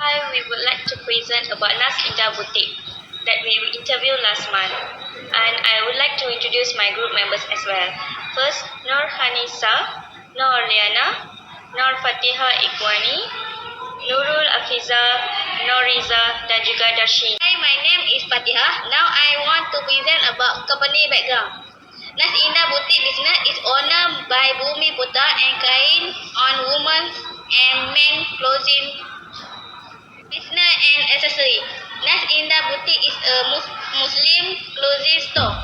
Hi, we would like to present about Naz Indah Boutique that we interviewed last month. And I would like to introduce my group members as well. First, Nur Hanisa, Nur Liana, Nur Fatiha Ikwani, Nurul Afiza, Nur Riza, dan juga Darshini. Hi, my name is Fatiha. Now I want to present about company background. Naz Indah Boutique business is owned by Bumi Putra and Kain on women's and men clothing business and accessory. Naz Indah Boutique is a Muslim clothing store.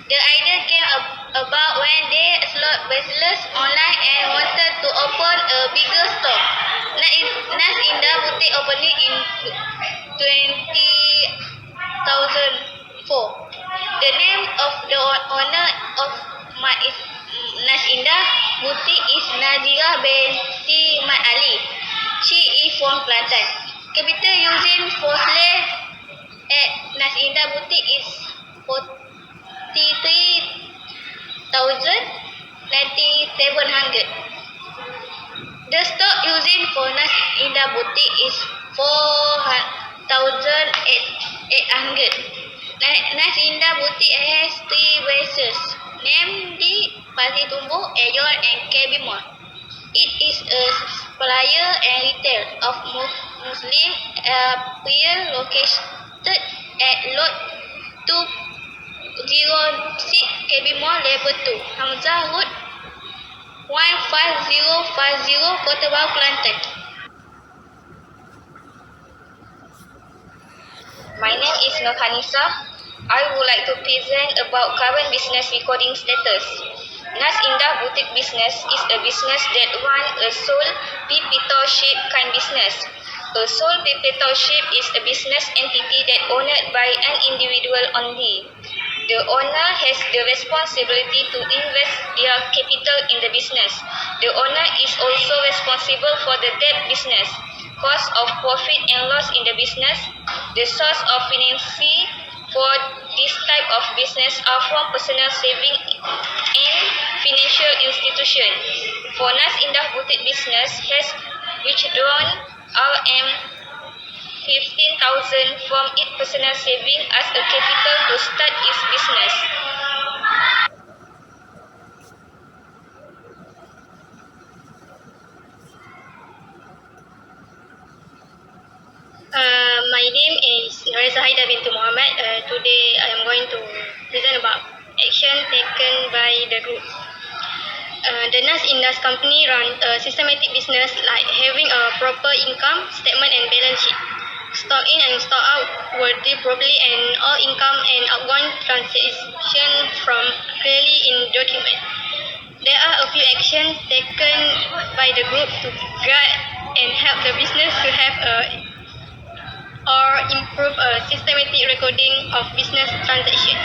The idea came about when they sold business online and wanted to open a bigger store. Naz Indah Boutique opened in 2004. The name of the owner of Naz Indah Boutique is Nazira binti Mat Ali. She is from Kelantan. Capital using for slave at Naz Indah Boutique is 43,9700. The stock using for Naz Indah Boutique is 4,800. Naz Indah Boutique has 3 bases, namely Pasir Tumbuh, Aeon and KB Mall. It is a supplier and retail of Muslim apparel located at Lot 206 KB Mall Level 2, Hamzah Road 15050, Kota Baru, Kelantan. My name is Nur Hanisa. I would like to present about current business recording status. Naz Indah Boutique business is a business that runs a sole proprietorship kind business. A sole proprietorship is a business entity that owned by an individual only. The owner has the responsibility to invest their capital in the business. The owner is also responsible for the debt business, cost of profit and loss in the business. The source of financing for this type of business are from personal saving and financial institution. For Naz Indah Boutique business has withdrawn Rm 15,000 from its personal saving as a capital to start its business. My name is Naz Indah binti Muhammad. Today I am going to present about action taken by the group. The Naz Indah's company run a systematic business like having a proper income statement and balance sheet. Stock in and stock out were done properly and all income and outgoing transactions from clearly in document. There are a few actions taken by the group to guide and help the business to have or improve a systematic recording of business transaction.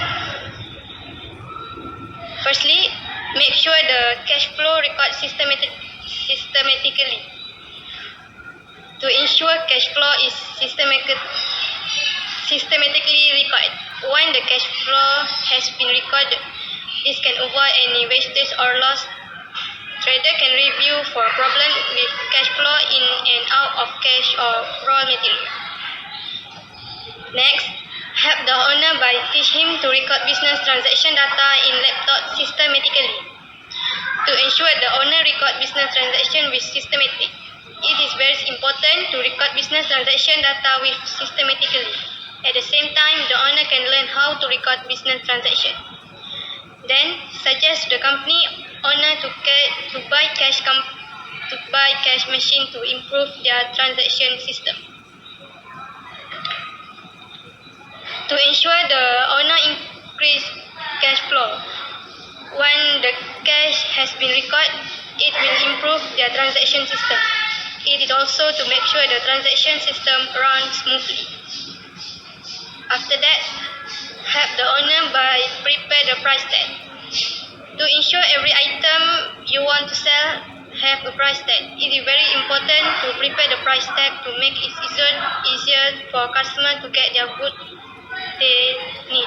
Firstly, make sure the cash flow record systematically. To ensure cash flow is systematically recorded. When the cash flow has been recorded, this can avoid any wastage or loss. Trader can review for problem with cash flow in and out of cash or raw material. Next, help the owner by teach him to record business transaction data in laptop systematically. To ensure the owner record business transaction with systematic, it is very important to record business transaction data with systematically. At the same time, the owner can learn how to record business transaction. Then, suggest the company owner to buy cash machine to improve their transaction system. To ensure the owner increase cash flow, when the cash has been recorded, it will improve their transaction system. It is also to make sure the transaction system runs smoothly. After that, help the owner by prepare the price tag. To ensure every item you want to sell have a price tag, it is very important to prepare the price tag to make it easier for customers to get their goods they need.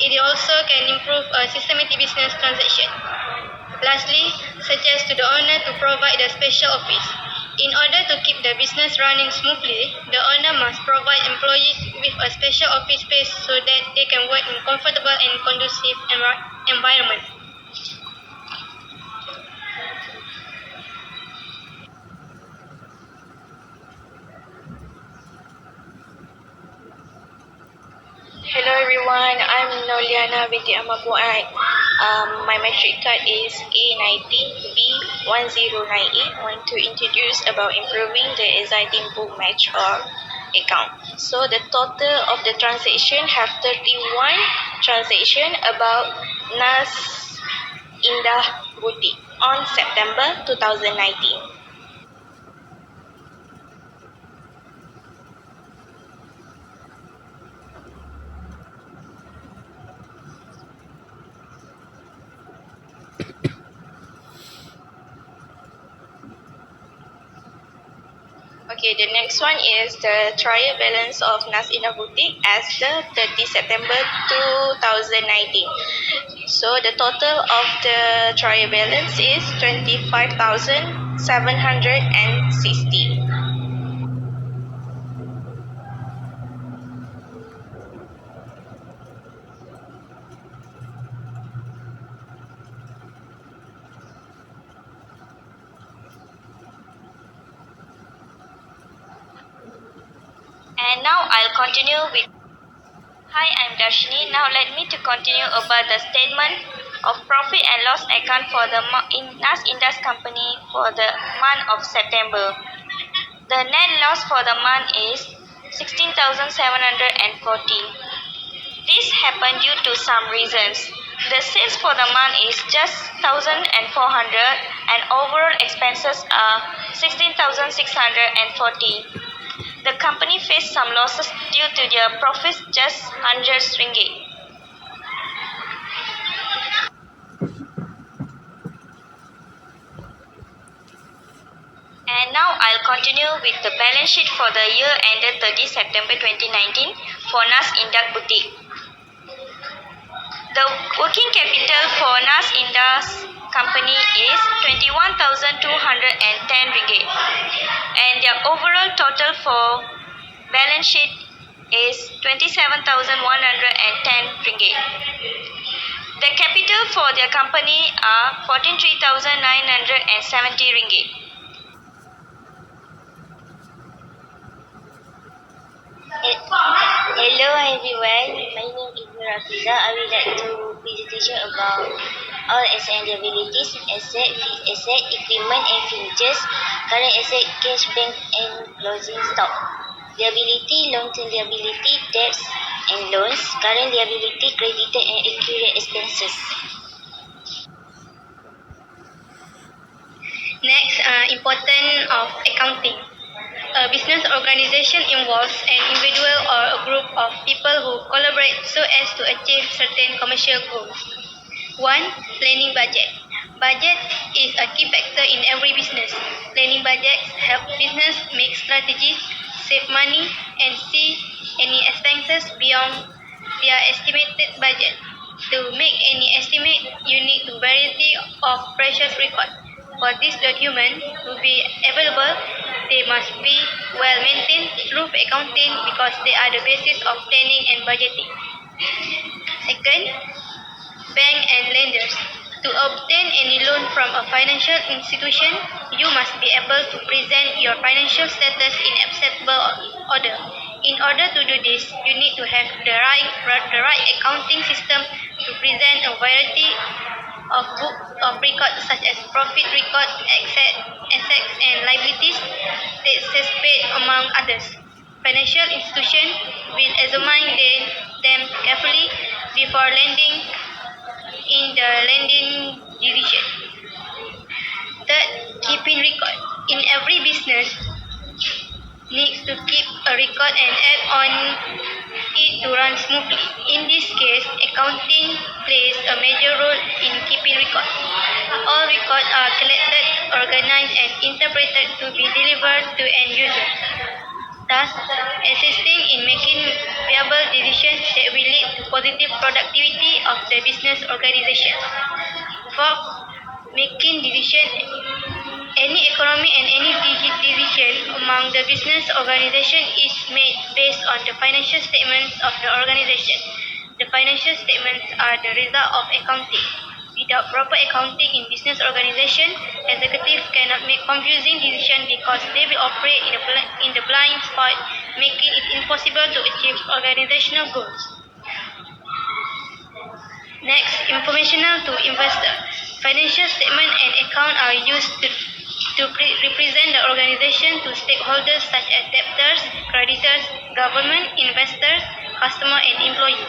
It also can improve a systematic business transaction. Lastly, suggest to the owner to provide a special office. In order to keep the business running smoothly, the owner must provide employees with a special office space so that they can work in comfortable and conducive environment. Hello everyone, I'm Noliana binti Ahmad Fuad. My metric card is A19B1098. I want to introduce about improving the exciting book match or account. So the total of the transaction have 31 transaction about Naz Indah Boutique on September 2019. Okay, the next one is the trial balance of Naz Indah Boutique as the 30 September 2019. So the total of the trial balance is 25,760. And now I'll continue with. Hi, I'm Darshini. Now let me to continue about the statement of profit and loss account for the Naz Indah's company for the month of September. The net loss for the month is 16,740. This happened due to some reasons. The sales for the month is just 1,400 and overall expenses are 16,640. The company faced some losses due to their profits just 100 ringgit. And now I'll continue with the balance sheet for the year ended 30 September 2019 for Naz Indah Boutique. The working capital for Naz Indah's company is 21,210 ringgit, and their overall total for balance sheet is 27,110 ringgit. The capital for their company are 43,970 ringgit. Hello everyone, my name is Rafiza. I would like to presentation about all asset and liabilities, asset, fixed asset, equipment and furnitures, current asset, cash, bank and closing stock. Liability, long-term liability, debts and loans, current liability, creditor and accrued expenses. Next, importance of accounting. A business organization involves an individual or a group of people who collaborate so as to achieve certain commercial goals. 1. Planning budget. Budget is a key factor in every business. Planning budgets help business make strategies, save money, and see any expenses beyond their estimated budget. To make any estimate, you need a variety of precious records. For this document to be available, they must be well maintained through accounting because they are the basis of planning and budgeting. Second, bank and lenders. To obtain any loan from a financial institution, you must be able to present your financial status in acceptable order. In order to do this, you need to have the right accounting system to present a variety of books of records such as profit record, assets and liabilities, taxes paid, among others. Financial institutions will examine them carefully before lending in the lending division. Third, keeping record. In every business needs to keep a record and act on it to run smoothly. In this case, accounting plays a major role in keeping records. All records are collected, organized, and interpreted to be delivered to end users, thus assisting in making viable decisions that will lead to positive productivity of the business organization. Fourth, making decisions Any economy and any decision among the business organization is made based on the financial statements of the organization. The financial statements are the result of accounting. Without proper accounting in business organization, executives cannot make confusing decisions because they will operate in the blind spot, making it impossible to achieve organizational goals. Next, informational to investor. Financial statement and account are used to represent the organization to stakeholders such as debtors, creditors, government, investors, customer, and employee.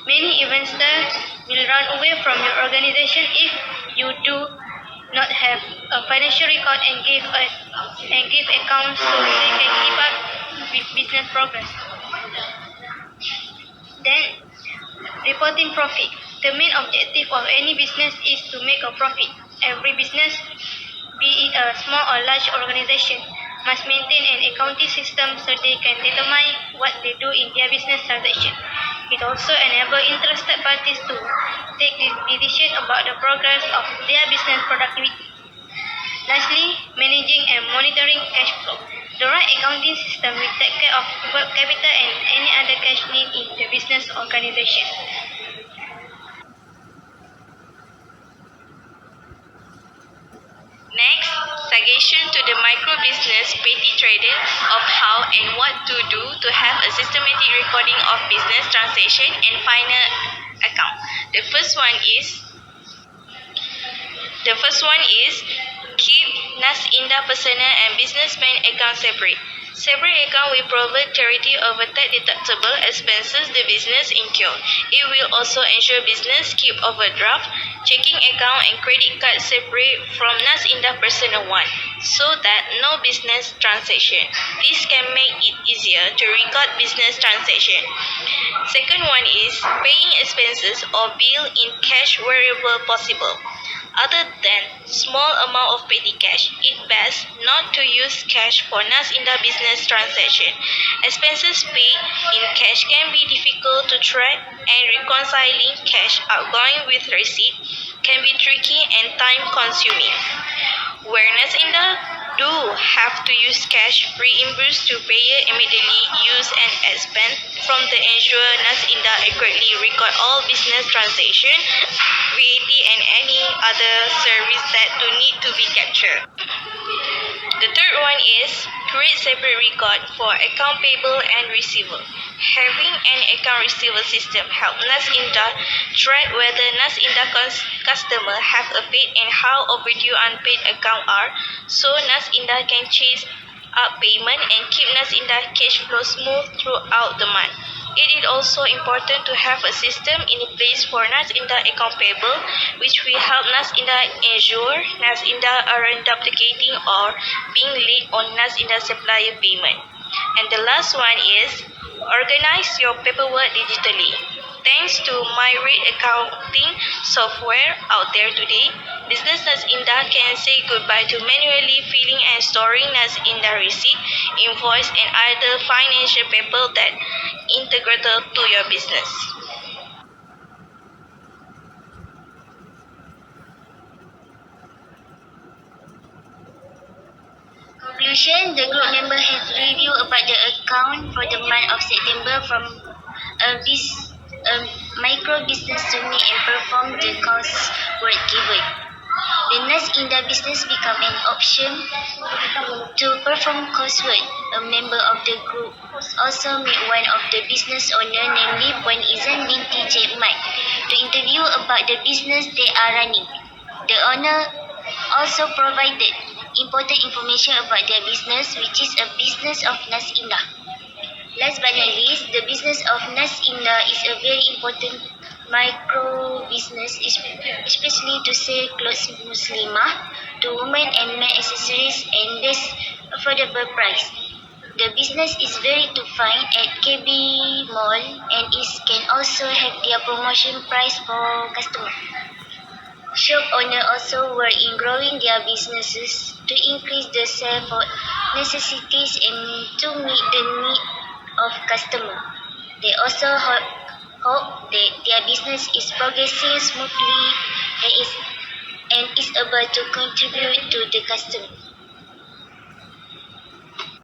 Many investors will run away from your organization if you do not have a financial record and give accounts so they can keep up with business progress. Then, reporting profit. The main objective of any business is to make a profit. Every business, be it a small or large organization, must maintain an accounting system so they can determine what they do in their business transaction. It also enables interested parties to take decisions about the progress of their business productivity. Lastly, managing and monitoring cash flow. The right accounting system will take care of working capital and any other cash need in the business organization. Next, suggestion to the micro-business petty trader of how and what to do to have a systematic recording of business transaction and final account. The first one is keep Naz Indah personal and businessman account separate. Separate account will provide clarity over tax-deductible expenses the business incur. It will also ensure business keep overdraft, checking account and credit card separate from Naz Indah personal one, so that no business transaction. This can make it easier to record business transaction. Second one is paying expenses or bill in cash wherever possible. Other than small amount of petty cash, it best not to use cash for Naz Indah business transaction. Expenses paid in cash can be difficult to track, and reconciling cash outgoing with receipt can be tricky and time-consuming. Where Naz Indah do have to use cash, reimburse to payer immediately use and expense from the ensure Naz Indah accurately record all business transaction, VAT and any other service that do need to be captured. The third one is create separate record for account payable and receivable. Having an account receivable system help Naz Indah track whether Naz Indah customer have a paid and how overdue unpaid account are, so Naz Indah can chase up payment and keep Naz Indah cash flow smooth throughout the month. It is also important to have a system in place for Naz Indah account payable, which will help Naz Indah ensure Naz Indah aren't duplicating or being late on Naz Indah supplier payment. And the last one is organize your paperwork digitally. Thanks to MyRate accounting software out there today, business Naz Indah can say goodbye to manually filling and storing Naz Indah receipt, invoice, and other financial paper that integral to your business. Conclusion, the group member has reviewed about the account for the month of September from a micro business unit and perform the coursework given. The Naz Indah business become an option to perform coursework. A member of the group also met one of the business owner, namely Puan Izan binti Mat, to interview about the business they are running. The owner also provided important information about their business, which is a business of Naz Indah. Last but not least, the business of Naz Indah is a very important micro business, especially to sell clothes Muslimah to women and men accessories and best affordable price. The business is very to find at KB Mall and it can also have their promotion price for customers. Shop owners also work in growing their businesses to increase the sale for necessities and to meet the need of customers. They also hope that their business is progressing smoothly and is and is able to contribute to the customer.